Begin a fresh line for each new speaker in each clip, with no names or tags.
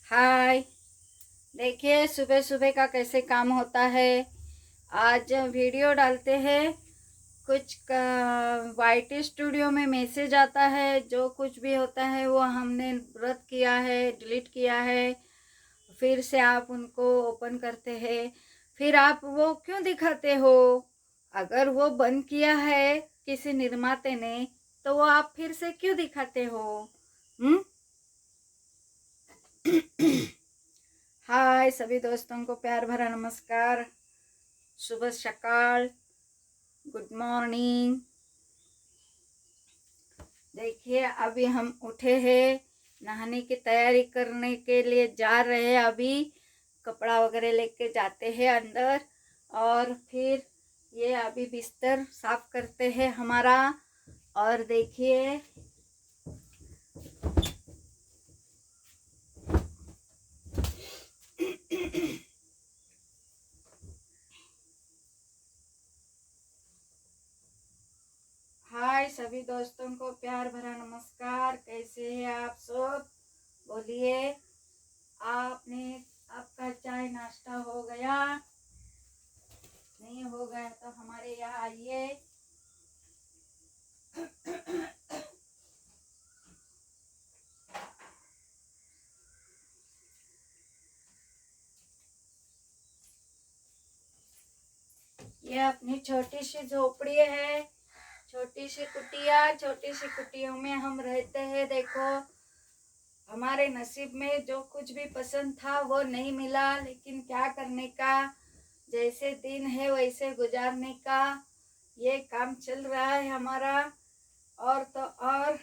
हाय। देखिए सुबह सुबह का कैसे काम होता है। आज वीडियो डालते हैं। कुछ वाईटी स्टूडियो में मैसेज आता है, जो कुछ भी होता है वो हमने रद्द किया है, डिलीट किया है। फिर से आप उनको ओपन करते हैं, फिर आप वो क्यों दिखाते हो? अगर वो बंद किया है किसी निर्माते ने, तो वो आप फिर से क्यों दिखाते हो? हम्म। हाय सभी दोस्तों को प्यार भरा नमस्कार, शुभ सकाल, गुड मॉर्निंग। देखिए अभी हम उठे हैं, नहाने की तैयारी करने के लिए जा रहे हैं। अभी कपड़ा वगैरह लेके जाते हैं अंदर, और फिर ये अभी बिस्तर साफ करते हैं हमारा। और देखिए हाय सभी दोस्तों को प्यार भरा नमस्कार। कैसे हैं आप सब? बोलिए। आपका चाय नाश्ता हो गया? नहीं हो गया तो हमारे यहाँ आइए। ये अपनी छोटी सी झोपड़ी है, छोटी सी कुटिया। छोटी सी कुटियों में हम रहते हैं। देखो हमारे नसीब में जो कुछ भी पसंद था वो नहीं मिला, लेकिन क्या करने का, जैसे दिन है वैसे गुजारने का ये काम चल रहा है हमारा। और तो और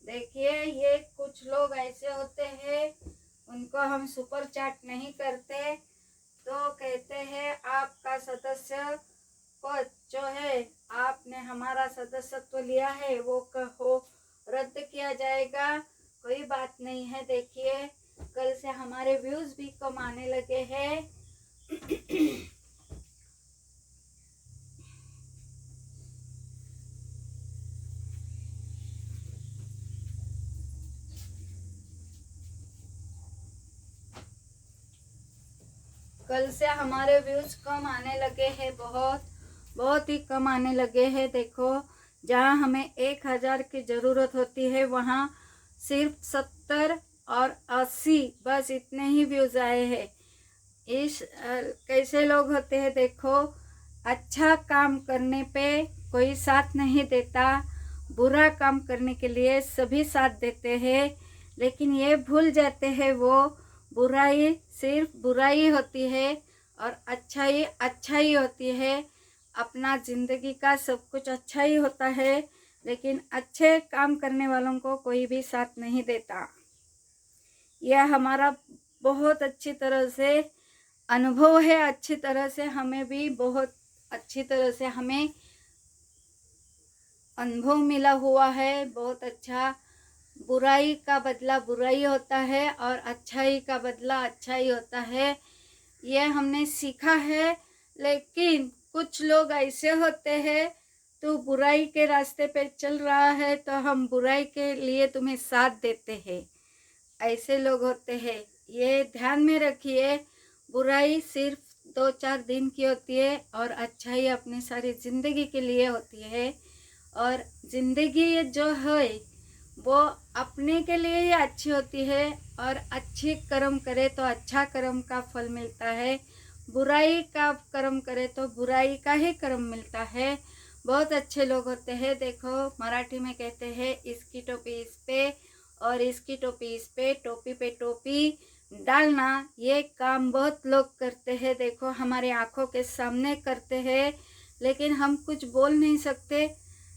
देखिए ये कुछ लोग ऐसे होते हैं, उनको हम सुपर चैट नहीं करते तो कहते हैं आपका सदस्य पद जो है, आपने हमारा सदस्यत्व लिया है वो कहो रद्द किया जाएगा। कोई बात नहीं है। देखिए कल से हमारे व्यूज भी कम आने लगे हैं। कल से हमारे व्यूज कम आने लगे हैं, बहुत बहुत ही कम आने लगे हैं। देखो जहाँ हमें 1000 की ज़रूरत होती है वहाँ सिर्फ 70 और 80 बस इतने ही व्यूज आए हैं। कैसे लोग होते हैं देखो, अच्छा काम करने पे कोई साथ नहीं देता, बुरा काम करने के लिए सभी साथ देते हैं, लेकिन ये भूल जाते हैं वो बुराई सिर्फ बुराई होती है और अच्छाई अच्छाई होती है। अपना ज़िंदगी का सब कुछ अच्छा ही होता है, लेकिन अच्छे काम करने वालों को कोई भी साथ नहीं देता। यह हमारा बहुत अच्छी तरह से अनुभव है। अच्छी तरह से हमें भी बहुत अच्छी तरह से हमें अनुभव मिला हुआ है। बहुत अच्छा। बुराई का बदला बुराई होता है और अच्छाई का बदला अच्छाई होता है, ये हमने सीखा है। लेकिन कुछ लोग ऐसे होते हैं, तो बुराई के रास्ते पे चल रहा है तो हम बुराई के लिए तुम्हें साथ देते हैं, ऐसे लोग होते हैं। ये ध्यान में रखिए, बुराई सिर्फ 2-4 दिन की होती है और अच्छाई अपनी सारी ज़िंदगी के लिए होती है। और ज़िंदगी जो है वो अपने के लिए ही अच्छी होती है, और अच्छी कर्म करे तो अच्छा कर्म का फल मिलता है, बुराई का कर्म करे तो बुराई का ही कर्म मिलता है। बहुत अच्छे लोग होते हैं। देखो मराठी में कहते हैं इसकी टोपी इस पे और इसकी टोपी इस पे, टोपी पे टोपी डालना, ये काम बहुत लोग करते हैं। देखो हमारे आँखों के सामने करते हैं, लेकिन हम कुछ बोल नहीं सकते।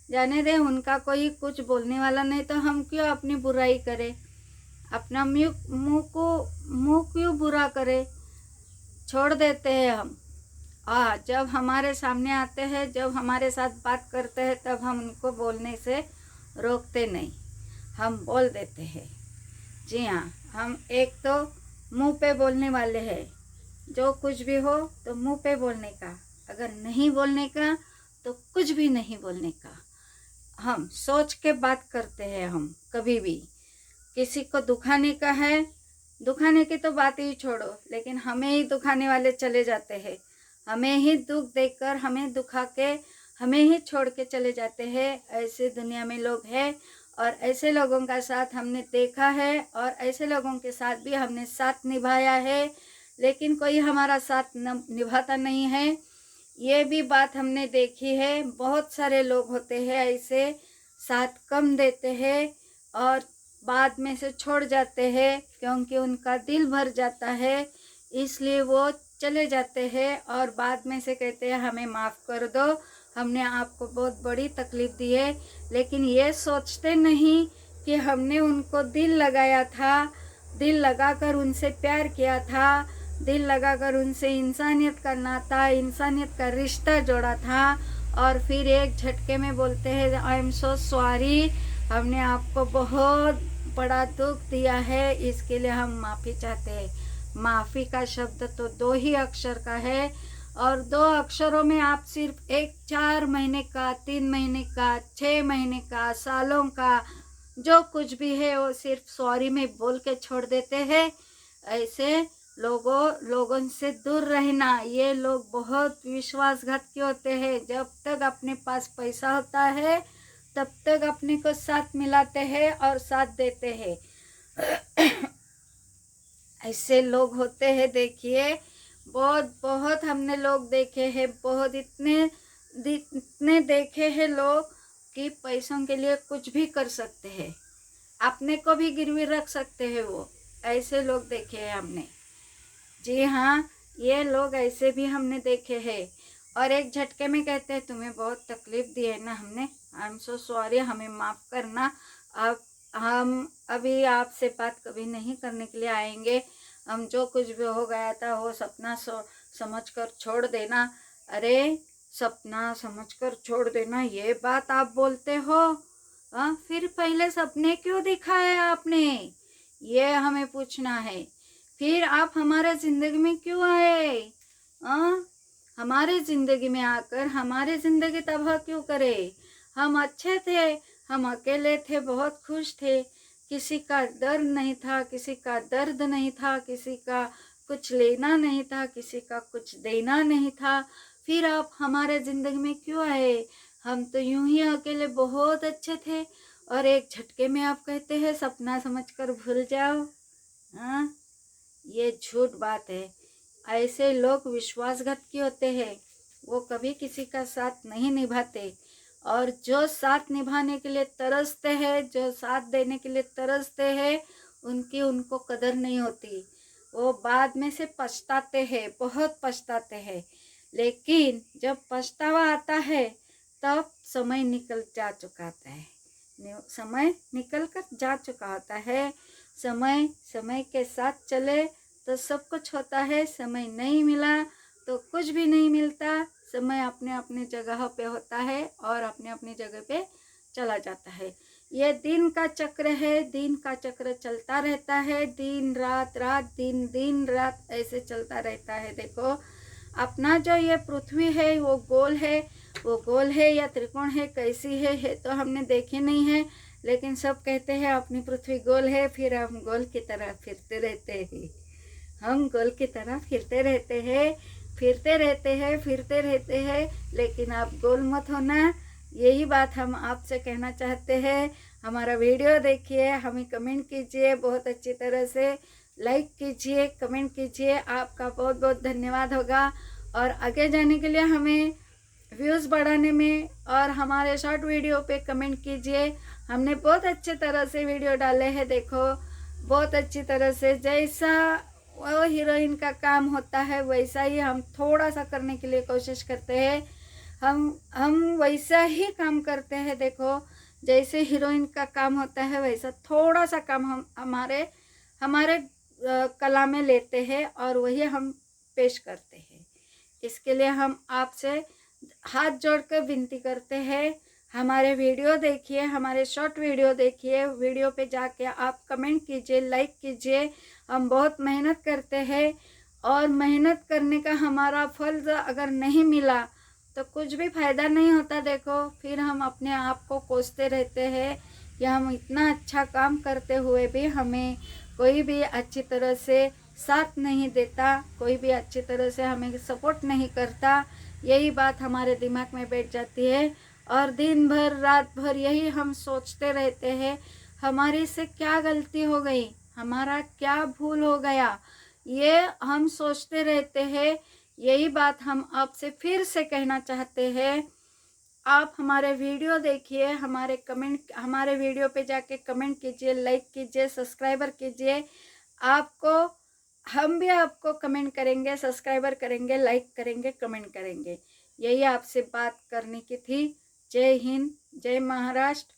जाने दे, उनका कोई कुछ बोलने वाला नहीं तो हम क्यों अपनी बुराई करें, अपना मुंह क्यों बुरा करें, छोड़ देते हैं हम। जब हमारे सामने आते हैं, जब हमारे साथ बात करते हैं, तब हम उनको बोलने से रोकते नहीं। हम बोल देते हैं। जी हाँ, हम एक तो मुंह पे बोलने वाले हैं, जो कुछ भी हो तो मुंह पे बोलने का, अगर नहीं बोलने का तो कुछ भी नहीं बोलने का। हम सोच के बात करते हैं। हम कभी भी किसी को दुखाने का है, दुखाने की तो बात ही छोड़ो, लेकिन हमें ही दुखाने वाले चले जाते हैं। हमें ही दुख देकर हमें दुखा के हमें ही छोड़ के चले जाते हैं। ऐसे दुनिया में लोग हैं और ऐसे लोगों का साथ हमने देखा है और ऐसे लोगों के साथ भी हमने साथ निभाया है, लेकिन कोई हमारा साथ निभाता नहीं है। ये भी बात हमने देखी है। बहुत सारे लोग होते हैं ऐसे, साथ कम देते हैं और बाद में से छोड़ जाते हैं, क्योंकि उनका दिल भर जाता है, इसलिए वो चले जाते हैं और बाद में से कहते हैं हमें माफ़ कर दो, हमने आपको बहुत बड़ी तकलीफ़ दी है। लेकिन ये सोचते नहीं कि हमने उनको दिल लगाया था, दिल लगाकर उनसे प्यार किया था, दिल लगाकर उनसे इंसानियत का नाता, इंसानियत का रिश्ता जोड़ा था, और फिर एक झटके में बोलते हैं आई एम सो सॉरी, हमने आपको बहुत बड़ा दुख दिया है, इसके लिए हम माफ़ी चाहते हैं। माफ़ी का शब्द तो 2 ही अक्षर का है, और 2 अक्षरों में आप सिर्फ एक 4 महीने का, 3 महीने का, 6 महीने का, सालों का जो कुछ भी है वो सिर्फ सॉरी में बोल के छोड़ देते हैं। ऐसे लोगों से दूर रहना। ये लोग बहुत विश्वासघाती होते हैं। जब तक अपने पास पैसा होता है तब तक अपने को साथ मिलाते हैं और साथ देते हैं। ऐसे लोग होते हैं, देखिए बहुत बहुत हमने लोग देखे हैं, बहुत इतने देखे हैं लोग कि पैसों के लिए कुछ भी कर सकते हैं, अपने को भी गिरवी रख सकते हैं। वो ऐसे लोग देखे हैं हमने। जी हाँ, ये लोग ऐसे भी हमने देखे हैं, और एक झटके में कहते हैं तुम्हें बहुत तकलीफ़ दी है ना हमने, आई एम सो सॉरी, हमें माफ़ करना, अब हम अभी आपसे बात कभी नहीं करने के लिए आएंगे, हम जो कुछ भी हो गया था वो सपना समझकर छोड़ देना। अरे सपना समझकर छोड़ देना, ये बात आप बोलते हो? फिर पहले सपने क्यों दिखाए आपने, ये हमें पूछना है। फिर आप हमारे ज़िंदगी में क्यों आए? हमारे ज़िंदगी में आकर हमारी ज़िंदगी तबाह क्यों करे? हम अच्छे थे, हम अकेले थे, बहुत खुश थे, किसी का डर नहीं था, किसी का दर्द नहीं था, किसी का कुछ लेना नहीं था, किसी का कुछ देना नहीं था। फिर आप हमारे ज़िंदगी में क्यों आए? हम तो यूं ही अकेले बहुत अच्छे थे, और एक झटके में आप कहते हैं सपना समझकर भूल जाओ। हाँ, ये झूठ बात है। ऐसे लोग विश्वासघाती होते हैं, वो कभी किसी का साथ नहीं निभाते, और जो साथ निभाने के लिए तरसते हैं, जो साथ देने के लिए तरसते हैं, उनकी उनको कदर नहीं होती। वो बाद में से पछताते हैं, बहुत पछताते हैं, लेकिन जब पछतावा आता है तब समय निकल जा चुका होता है, समय निकल कर जा चुका होता है। समय के साथ चले तो सब कुछ होता है, समय नहीं मिला तो कुछ भी नहीं मिलता। समय अपने अपने जगह पे होता है और अपने अपनी जगह पे चला जाता है। ये दिन का चक्र है, दिन का चक्र चलता रहता है, दिन रात रात दिन दिन रात ऐसे चलता रहता है। देखो अपना जो ये पृथ्वी है वो गोल है, वो गोल है या त्रिकोण है, कैसी है तो हमने देखी नहीं है, लेकिन सब कहते हैं अपनी पृथ्वी गोल है, फिर हम गोल की तरह फिरते रहते हैं। हम गोल की तरह फिरते रहते हैं, फिरते रहते हैं, फिरते रहते हैं, लेकिन आप गोल मत होना। यही बात हम आपसे कहना चाहते हैं। हमारा वीडियो देखिए, हमें कमेंट कीजिए, बहुत अच्छी तरह से लाइक कीजिए, कमेंट कीजिए, आपका बहुत बहुत धन्यवाद होगा। और आगे जाने के लिए हमें व्यूज़ बढ़ाने में और हमारे शॉर्ट वीडियो पे कमेंट कीजिए। हमने बहुत अच्छे तरह से वीडियो डाले हैं, देखो बहुत अच्छी तरह से, जैसा वो हीरोइन का काम होता है वैसा ही हम थोड़ा सा करने के लिए कोशिश करते हैं। हम वैसा ही काम करते हैं। देखो जैसे हीरोइन का काम होता है वैसा थोड़ा सा काम हम हमारे कला में लेते हैं और वही हम पेश करते हैं। इसके लिए हम आपसे हाथ जोड़कर विनती करते हैं, हमारे वीडियो देखिए, हमारे शॉर्ट वीडियो देखिए, वीडियो पे जाके आप कमेंट कीजिए, लाइक कीजिए। हम बहुत मेहनत करते हैं और मेहनत करने का हमारा फल अगर नहीं मिला तो कुछ भी फ़ायदा नहीं होता। देखो फिर हम अपने आप को कोसते रहते हैं कि हम इतना अच्छा काम करते हुए भी हमें कोई भी अच्छी तरह से साथ नहीं देता, कोई भी अच्छी तरह से हमें सपोर्ट नहीं करता। यही बात हमारे दिमाग में बैठ जाती है और दिन भर रात भर यही हम सोचते रहते हैं, हमारी से क्या गलती हो गई, हमारा क्या भूल हो गया, ये हम सोचते रहते हैं। यही बात हम आपसे फिर से कहना चाहते हैं, आप हमारे वीडियो देखिए, हमारे वीडियो पे जाके कमेंट कीजिए, लाइक कीजिए, सब्सक्राइबर कीजिए। आपको हम भी आपको कमेंट करेंगे, सब्सक्राइबर करेंगे, लाइक करेंगे, कमेंट करेंगे। यही आपसे बात करने की थी। जय हिंद, जय महाराष्ट्र।